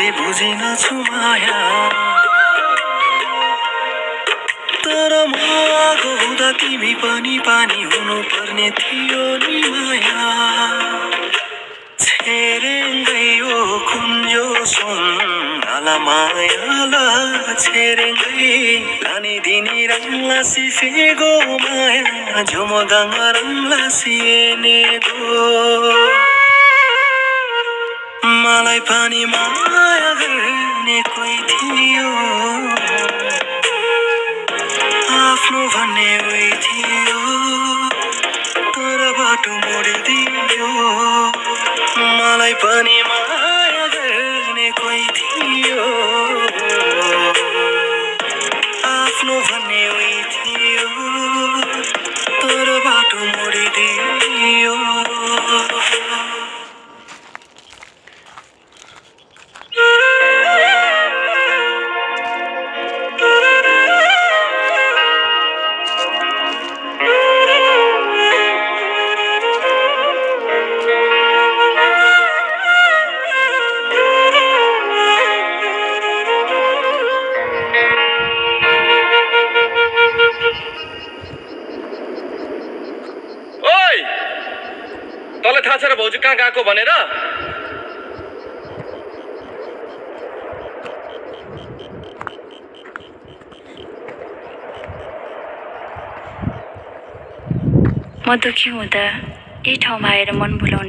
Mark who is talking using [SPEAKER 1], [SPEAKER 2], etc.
[SPEAKER 1] मैले बुझिनछु माया तर म आगो हुँदा तिमी पनि पानी हुनु पर्ने थियो नि माया छेरेङ्गै ओ कुञ्जो सुन्नला मायाला छेरेङ्गै लाने दिनी रङ्ला सिफेगो माया झुमगाङ्गा रङ्ला सिएनेगो मलाई पनि माया गर्ने कोही थियो आफ्नो भन्ने उही थियो तर बाटो मोडिदियो मलाई पनि माया गर्ने कोही थियो आफ्नो भन्ने उही थियो तर बाटो मोडिदियो तँलाई थाहा छ र भाउजू कहाँ गएको भनेर
[SPEAKER 2] म दुखी हुँदा यही ठाउँमा आएर मन भुलाउने